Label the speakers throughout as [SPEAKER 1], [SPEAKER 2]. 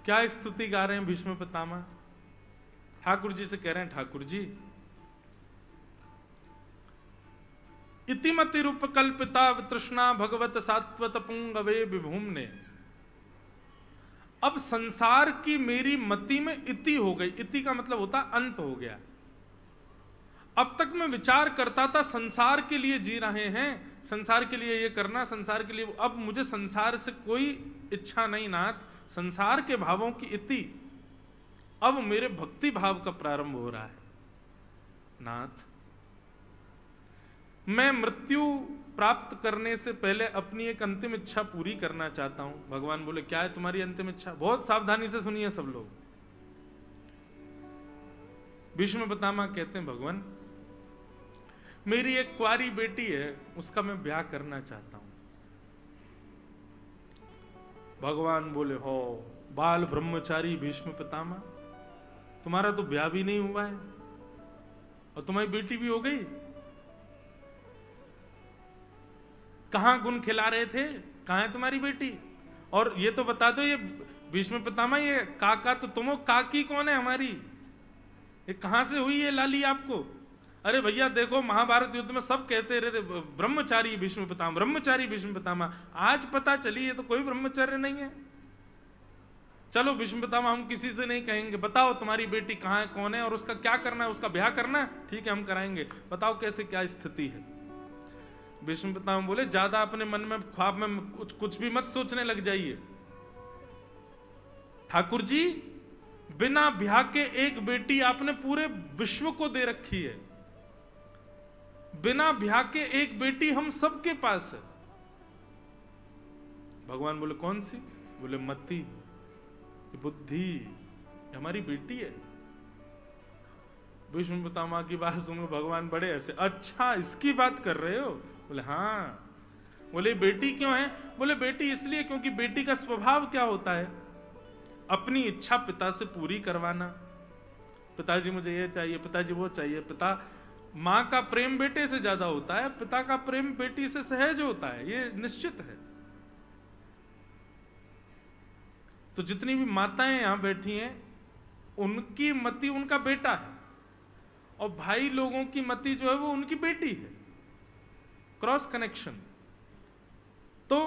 [SPEAKER 1] क्या स्तुति गा रहे हैं भीष्म पितामह? ठाकुर जी से कह रहे हैं, ठाकुर जी इतिमति रूप कल्पिता तृष्णा भगवत सात्वत पुंगवे विभूमने। अब संसार की मेरी मति में इति हो गई। इति का मतलब होता अंत हो गया। अब तक मैं विचार करता था संसार के लिए जी रहे हैं, संसार के लिए ये करना, संसार के लिए, अब मुझे संसार से कोई इच्छा नहीं नाथ, संसार के भावों की इति। अब मेरे भक्ति भाव का प्रारंभ हो रहा है नाथ। मैं मृत्यु प्राप्त करने से पहले अपनी एक अंतिम इच्छा पूरी करना चाहता हूं। भगवान बोले, क्या है तुम्हारी अंतिम इच्छा? बहुत सावधानी से सुनिए सब लोग। भीष्म पितामह कहते हैं, भगवान मेरी एक कुंवारी बेटी है, उसका मैं ब्याह करना चाहता हूं। भगवान बोले, हो बाल ब्रह्मचारी भीष्म पितामह, तुम्हारा तो ब्याह भी नहीं हुआ है और तुम्हारी बेटी भी हो गई। कहां गुण खिला रहे थे? कहां है तुम्हारी बेटी? और ये तो बता दो, ये भीष्म पितामह, ये काका तो तुम हो, काकी कौन है हमारी? ये कहां से हुई है लाली आपको? अरे भैया देखो, महाभारत युद्ध में सब कहते रहते ब्रह्मचारी भीष्म पितामह, ब्रह्मचारी भीष्म पितामह। आज पता चली ये तो कोई ब्रह्मचर्य नहीं है। चलो भीष्म पितामह, हम किसी से नहीं कहेंगे, बताओ तुम्हारी बेटी कहां है, कौन है और उसका क्या करना है, उसका ब्याह करना है? ठीक है, हम कराएंगे, बताओ कैसे क्या स्थिति है। भीष्म पितामह बोले, ज्यादा अपने मन में ख्वाब में कुछ भी मत सोचने लग जाइए। ठाकुर जी बिना ब्याह के एक बेटी आपने पूरे विश्व को दे रखी है। बिना ब्याह के एक बेटी हम सबके पास है। भगवान बोले, कौन सी? बोले, मति, बुद्धि, हमारी बेटी है। भीष्म पितामह की बात सुनकर भगवान बड़े ऐसे, अच्छा इसकी बात कर रहे हो? बोले, हाँ। बोले, बेटी क्यों है? बोले, बेटी इसलिए क्योंकि बेटी का स्वभाव क्या होता है? अपनी इच्छा पिता से पूरी करवाना। पिताजी मुझे ये चाहिए, पिताजी वो चाहिए। पिता, मां का प्रेम बेटे से ज्यादा होता है, पिता का प्रेम बेटी से सहज होता है, ये निश्चित है। तो जितनी भी माताएं यहां बैठी हैं, उनकी मति उनका बेटा है और भाई लोगों की मति जो है वो उनकी बेटी है। Cross connection. तो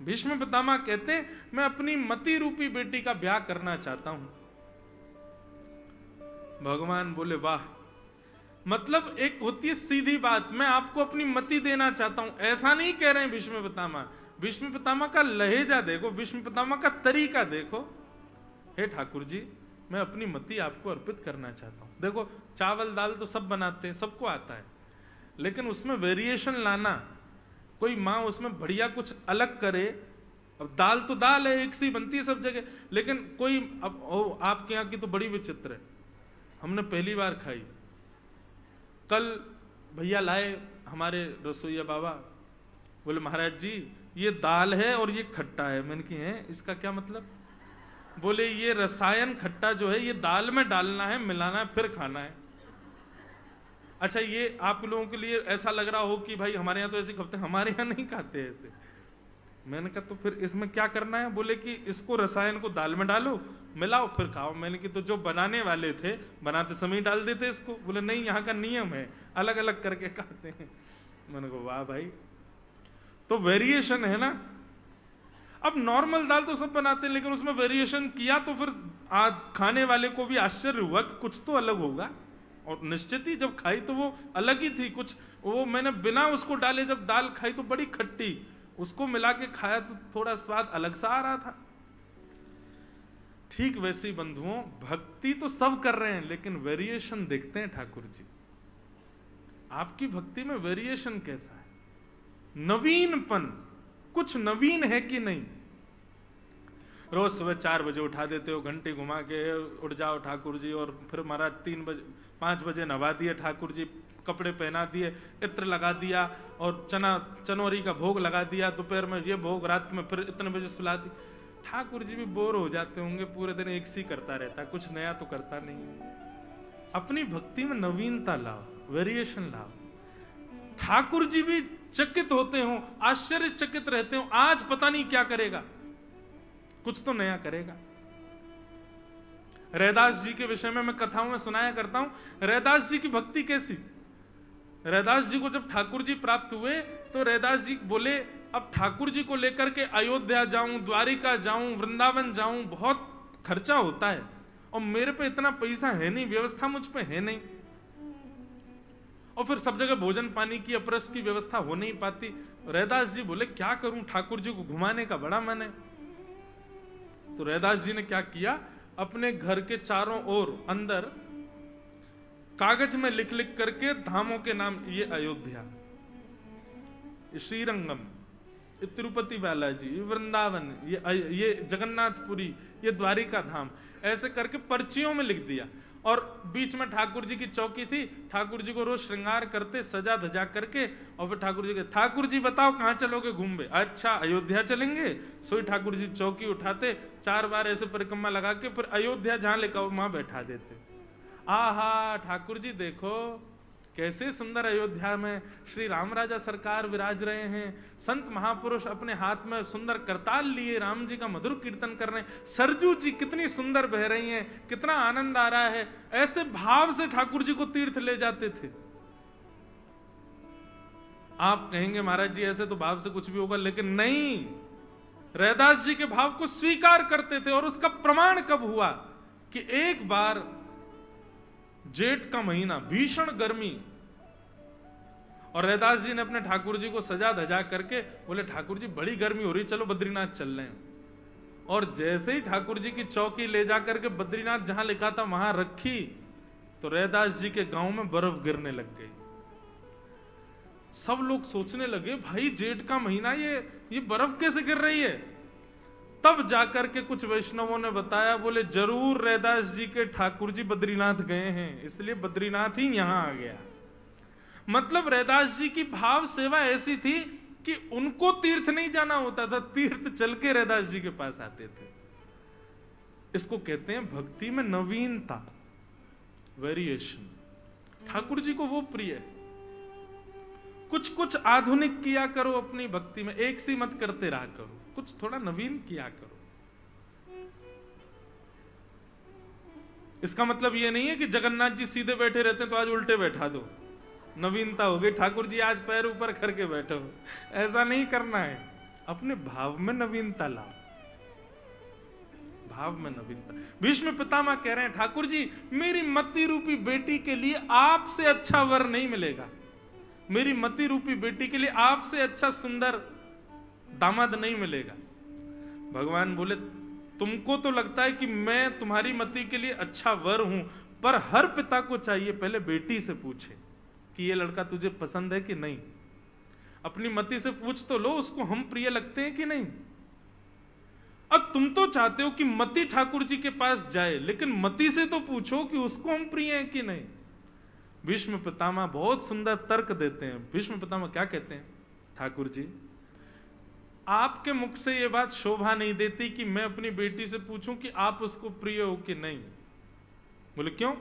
[SPEAKER 1] भीष्म पितामह कहते हैं, मैं अपनी मति रूपी बेटी का ब्याह करना चाहता हूं। भगवान बोले, वाह, मतलब एक होती है सीधी बात, मैं आपको अपनी मति देना चाहता हूं, ऐसा नहीं कह रहे हैं भीष्म पितामह। भीष्म पितामह का लहजा देखो, भीष्म पितामह का तरीका देखो। हे ठाकुर जी, मैं अपनी मति आपको अर्पित करना चाहता हूं। देखो, चावल दाल तो सब बनाते हैं, सबको आता है, लेकिन उसमें वेरिएशन लाना, कोई माँ उसमें बढ़िया कुछ अलग करे। अब दाल तो दाल है, एक सी बनती है सब जगह, लेकिन कोई, अब आपके यहाँ की तो बड़ी विचित्र है, हमने पहली बार खाई। कल भैया लाए हमारे रसोईया बाबा, बोले, महाराज जी ये दाल है और ये खट्टा है। मैंने कहा, है इसका क्या मतलब? बोले, ये रसायन खट्टा जो है ये दाल में डालना है, मिलाना है, फिर खाना है। अच्छा, ये आप लोगों के लिए ऐसा लग रहा हो कि भाई हमारे यहाँ तो ऐसे खाते हैं, हमारे यहाँ नहीं खाते ऐसे। मैंने कहा, तो फिर इसमें क्या करना है? बोले कि इसको, रसायन को दाल में डालो, मिलाओ, फिर खाओ। मैंने कहा, तो जो बनाने वाले थे बनाते समय डाल देते इसको। बोले, नहीं, यहाँ का नियम है, अलग अलग करके खाते हैं। मैंने कहा, वाह भाई, तो वेरिएशन है ना। अब नॉर्मल दाल तो सब बनाते हैं, लेकिन उसमें वेरिएशन किया तो फिर खाने वाले को भी आश्चर्य हुआ कि कुछ तो अलग होगा। और निश्चित ही जब खाई तो वो अलग ही थी कुछ। वो मैंने बिना उसको डाले जब दाल खाई तो बड़ी खट्टी, उसको मिला के खाया तो थोड़ा स्वाद अलग सा आ रहा था। ठीक वैसे ही बंधुओं, भक्ति तो सब कर रहे हैं, लेकिन वेरिएशन देखते हैं ठाकुर जी। आपकी भक्ति में वेरिएशन कैसा है? नवीनपन, कुछ नवीन है कि नहीं? रोज सुबह 4 बजे उठा देते हो, घंटी घुमा के उठ जाओ ठाकुर जी, और फिर महाराज 5 बजे नवा दिए ठाकुर जी, कपड़े पहना दिए, इत्र लगा दिया और चनौरी का भोग लगा दिया, दोपहर में ये भोग, रात में फिर इतने बजे सुला दी। ठाकुर जी भी बोर हो जाते होंगे, पूरे दिन एक सी करता रहता, कुछ नया तो करता नहीं। अपनी भक्ति में नवीनता लाओ, वेरिएशन लाओ। ठाकुर जी भी चकित होते हो, आश्चर्यचकित रहते हो, आज पता नहीं क्या करेगा, कुछ तो नया करेगा। रैदास जी के विषय में मैं कथाओं में सुनाया करता हूं। रैदास जी की भक्ति कैसी, रैदास जी को जब ठाकुर जी प्राप्त हुए तो रैदास जी बोले अब ठाकुर जी को लेकर के अयोध्या जाऊं, द्वारिका जाऊं, वृंदावन जाऊं, बहुत खर्चा होता है और मेरे पे इतना पैसा है नहीं, व्यवस्था मुझ पे है नहीं, और फिर सब जगह भोजन पानी की अपरस की व्यवस्था हो नहीं पाती। रैदास जी बोले क्या करूं, ठाकुर जी को घुमाने का बड़ा मन है। तो रैदास जी ने क्या किया, अपने घर के चारों ओर अंदर कागज में लिख लिख करके धामों के नाम, ये अयोध्या, ये श्रीरंगम, ये तिरुपति बालाजी, ये वृंदावन, ये जगन्नाथपुरी, ये द्वारिका धाम, ऐसे करके पर्चियों में लिख दिया। और बीच में ठाकुर जी की चौकी थी, ठाकुर जी को रोज श्रृंगार करते सजा धजा करके, और फिर ठाकुर जी के, ठाकुर जी बताओ कहां चलोगे घूमने, अच्छा अयोध्या चलेंगे। सोई ठाकुर जी चौकी उठाते, 4 बार ऐसे परिक्रमा लगा के फिर अयोध्या जहां लेकर वहां बैठा देते। आहा ठाकुर जी देखो कैसे सुंदर अयोध्या में श्री राम राजा सरकार विराज रहे हैं, संत महापुरुष अपने हाथ में सुंदर करताल लिए राम जी का मधुर कीर्तन कर रहे हैं, सरजू जी कितनी सुंदर बह रही हैं, कितना आनंद आ रहा है। ऐसे भाव से ठाकुर जी को तीर्थ ले जाते थे। आप कहेंगे महाराज जी ऐसे तो भाव से कुछ भी होगा, लेकिन नहीं, रैदास जी के भाव को स्वीकार करते थे। और उसका प्रमाण कब हुआ कि एक बार जेठ का महीना, भीषण गर्मी, और रैदास जी ने अपने ठाकुर जी को सजा धजा करके बोले ठाकुर जी बड़ी गर्मी हो रही, चलो बद्रीनाथ चल रहे हैं। और जैसे ही ठाकुर जी की चौकी ले जाकर के बद्रीनाथ जहां लिखा था वहां रखी, तो रैदास जी के गांव में बर्फ गिरने लग गई। सब लोग सोचने लगे भाई जेठ का महीना, ये बर्फ कैसे गिर रही है। तब जाकर के कुछ वैष्णवों ने बताया, बोले जरूर रैदास जी के ठाकुर जी बद्रीनाथ गए हैं, इसलिए बद्रीनाथ ही यहां आ गया। मतलब रैदास जी की भाव सेवा ऐसी थी कि उनको तीर्थ नहीं जाना होता था, तीर्थ चल के रैदास जी के पास आते थे। इसको कहते हैं भक्ति में नवीनता, वेरिएशन। ठाकुर जी को वो प्रिय है। कुछ कुछ आधुनिक किया करो अपनी भक्ति में, एक सी मत करते रहा करो, कुछ थोड़ा नवीन किया करो। इसका मतलब यह नहीं है कि जगन्नाथ जी सीधे बैठे रहते हैं तो आज उल्टे बैठा दो, नवीनता हो गई, ठाकुर जी आज पैर ऊपर करके बैठो, ऐसा नहीं करना है। अपने भाव में नवीनता लाओ, भाव में नवीनता। भीष्म पितामह कह रहे हैं ठाकुर जी मेरी मति रूपी बेटी के लिए आपसे अच्छा वर नहीं मिलेगा, मेरी मति रूपी बेटी के लिए आपसे अच्छा सुंदर दामाद नहीं मिलेगा। भगवान बोले तुमको तो लगता है कि मैं तुम्हारी मति के लिए अच्छा वर हूं, पर हर पिता को चाहिए पहले बेटी से पूछे कि ये लड़का तुझे पसंद है कि नहीं। अपनी मति से पूछ तो लो उसको हम प्रिय लगते हैं कि नहीं। अब तुम तो चाहते हो कि मति ठाकुर जी के पास जाए, लेकिन मति से तो पूछो कि उसको हम प्रिय हैं कि नहीं। भीष्म पितामह बहुत सुंदर तर्क देते हैं। भीष्म पितामह क्या कहते हैं, ठाकुर जी आपके मुख से यह बात शोभा नहीं देती कि मैं अपनी बेटी से पूछूं कि आप उसको प्रिय हो कि नहीं। बोले क्यों?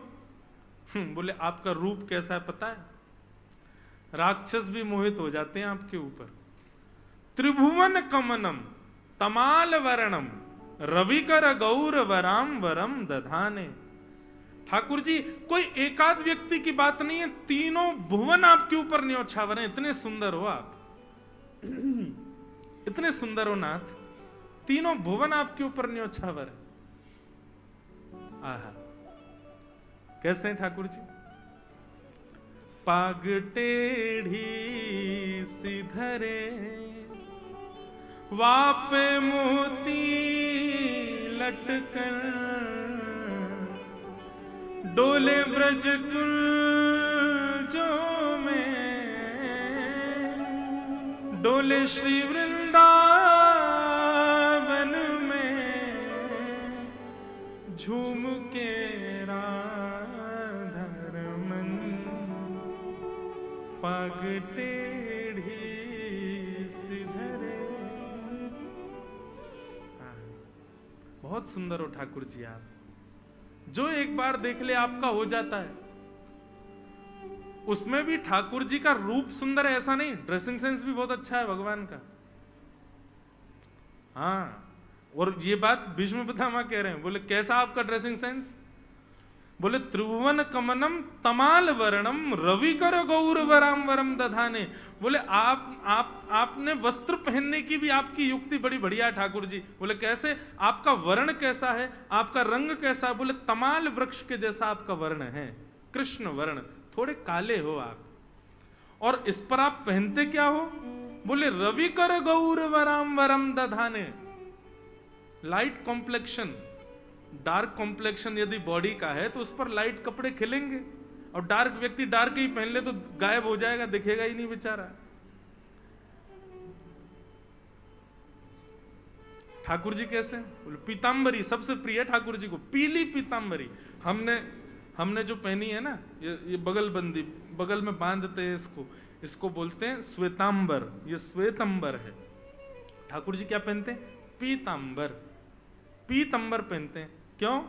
[SPEAKER 1] बोले आपका रूप कैसा है पता है, राक्षस भी मोहित हो जाते हैं आपके ऊपर। त्रिभुवन कमनम तमाल वर्णम रविकर गौर वराम वरम दधाने। ठाकुर जी कोई एकाध व्यक्ति की बात नहीं है, तीनों भुवन आपके ऊपर न्योछावर हैं, इतने सुंदर हो आप, इतने सुंदर हो नाथ, तीनों भुवन आपके ऊपर न्योछावर है। आहा कैसे हैं ठाकुर जी? पाग टेढ़ी सिधरे वापे मोती लटकर, डोले ब्रज जो में, डोले श्री वृंदावन में, झूम के राधर मन, पाग टेढ़ी सिधरे। बहुत सुंदर हो ठाकुर जी आप, जो एक बार देख ले आपका हो जाता है। उसमें भी ठाकुर जी का रूप सुंदर है ऐसा नहीं, ड्रेसिंग सेंस भी बहुत अच्छा है भगवान का। हाँ और ये बात भीष्म पितामह कह रहे हैं। बोले कैसा आपका ड्रेसिंग सेंस? बोले त्रिभुवन कमनम तमाल वर्णम रवि कर गौर वराम वरम दधाने। बोले आपने वस्त्र पहनने की भी आपकी युक्ति बड़ी बढ़िया है ठाकुर जी। बोले कैसे? आपका वर्ण कैसा है, आपका रंग कैसा है? बोले तमाल वृक्ष के जैसा आपका वर्ण है, कृष्ण वर्ण, थोड़े काले हो आप। और इस पर आप पहनते क्या हो? बोले रवि कर गौर वराम वरम दधाने। लाइट कॉम्प्लेक्शन, डार्क कॉम्प्लेक्शन यदि बॉडी का है तो उस पर लाइट कपड़े खिलेंगे, और डार्क व्यक्ति डार्क ही पहन ले तो गायब हो जाएगा, दिखेगा ही नहीं बेचारा। ठाकुर जी कैसे? बोले पीतांबरी सबसे प्रिय है ठाकुर जी को, पीली पीतांबरी। हमने जो पहनी है ना, ये बगलबंदी, बगल में बांधते हैं इसको बोलते हैं श्वेतांबर। ये श्वेतंबर है। ठाकुर जी क्या पहनते हैं? पीतांबर। पीतांबर पहनते हैं। क्यों?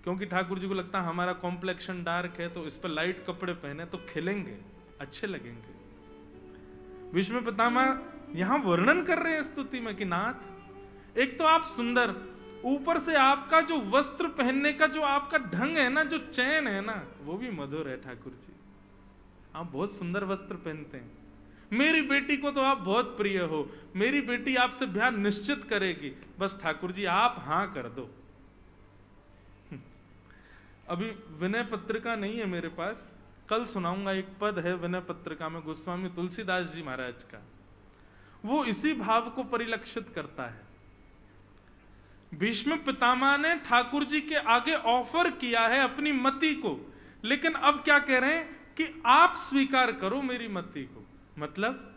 [SPEAKER 1] क्योंकि ठाकुर जी को लगता है हमारा कॉम्प्लेक्शन डार्क है, तो इस पर लाइट कपड़े पहने तो खिलेंगे, अच्छे लगेंगे। भीष्म पितामह यहां वर्णन कर रहे हैं स्तुति में कि नाथ, एक तो आप सुंदर, ऊपर से आपका जो वस्त्र पहनने का जो आपका ढंग है ना, जो चैन है ना, वो भी मधुर है ठाकुर जी। आप बहुत सुंदर वस्त्र पहनते हैं। मेरी बेटी को तो आप बहुत प्रिय हो, मेरी बेटी आपसे ब्याह निश्चित करेगी, बस ठाकुर जी आप हां कर दो। अभी विनय पत्रिका नहीं है मेरे पास, कल सुनाऊंगा। एक पद है विनय पत्रिका में गोस्वामी तुलसीदास जी महाराज का, वो इसी भाव को परिलक्षित करता है। भीष्म पितामह ने ठाकुर जी के आगे ऑफर किया है अपनी मति को, लेकिन अब क्या कह रहे हैं कि आप स्वीकार करो मेरी मति को। मतलब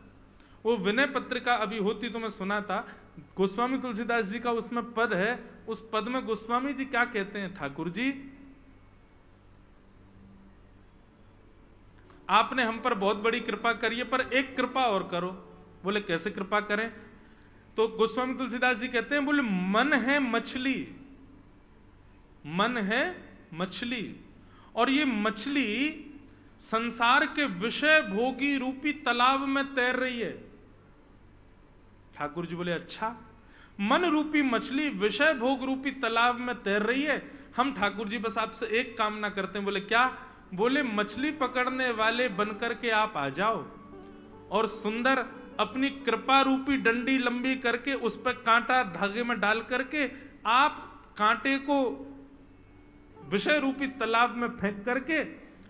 [SPEAKER 1] वो विनय पत्रिका अभी होती तो मैं सुना था, गोस्वामी तुलसीदास जी का उसमें पद है। उस पद में गोस्वामी जी क्या कहते हैं? ठाकुर जी आपने हम पर बहुत बड़ी कृपा करी है, पर एक कृपा और करो। बोले कैसे कृपा करें? तो गोस्वामी तुलसीदास जी कहते हैं, बोले मन है मछली, मन है मछली, और ये मछली संसार के विषय भोगी रूपी तालाब में तैर रही है। ठाकुर जी बोले अच्छा, मन रूपी मछली विषय भोग रूपी तालाब में तैर रही है, हम ठाकुर जी बस आपसे एक कामना करते हैं। बोले क्या? बोले मछली पकड़ने वाले बनकर के आप आ जाओ, और सुंदर अपनी कृपा रूपी डंडी लंबी करके उस पर कांटा धागे में डाल करके आप कांटे को विषय रूपी तालाब में फेंक करके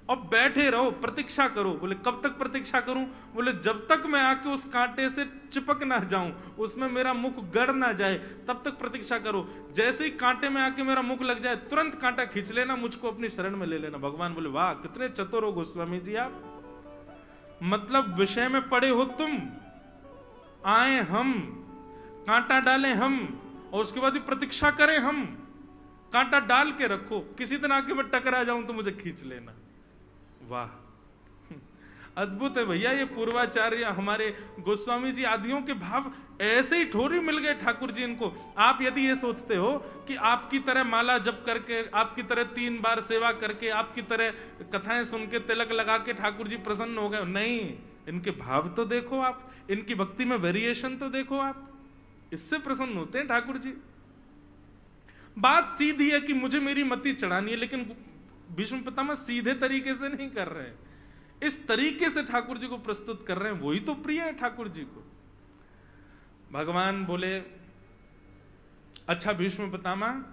[SPEAKER 1] और बैठे रहो, प्रतीक्षा करो। बोले कब तक प्रतीक्षा करूं? बोले जब तक मैं आके उस कांटे से चिपक ना जाऊं, उसमें मेरा मुख गड़ ना जाए, तब तक प्रतीक्षा करो। जैसे ही कांटे में आके मेरा मुख लग जाए, तुरंत कांटा खींच लेना, मुझको अपनी शरण में ले लेना। भगवान बोले वाह कितने चतुर हो गोस्वामी जी आप, मतलब विषय में पड़े हो तुम, आए हम, कांटा डालें हम, और उसके बाद प्रतीक्षा करें हम। कांटा डाल के रखो, किसी दिन आके मैं टकरा जाऊं तो मुझे खींच लेना। वाह अद्भुत है भैया ये पूर्वाचार्य हमारे गोस्वामी जी आदियों के भाव ऐसे ही ठोरी मिल गए ठाकुर जी इनको। आप यदि ये सोचते हो कि आपकी तरह माला जप करके, आपकी तरह 3 बार सेवा करके, आपकी तरह कथाएं सुन के, तिलक लगा के ठाकुर जी प्रसन्न हो गए, नहीं, इनके भाव तो देखो आप, इनकी भक्ति में वेरिएशन तो देखो आप, इससे प्रसन्न होते हैं ठाकुर जी। बात सीधी है कि मुझे मेरी मति चढ़ानी है, लेकिन भीष्म पितामह सीधे तरीके से नहीं कर रहे हैं, इस तरीके से ठाकुर जी को प्रस्तुत कर रहे हैं, वही तो प्रिय है ठाकुर जी को। भगवान बोले अच्छा भीष्म पितामह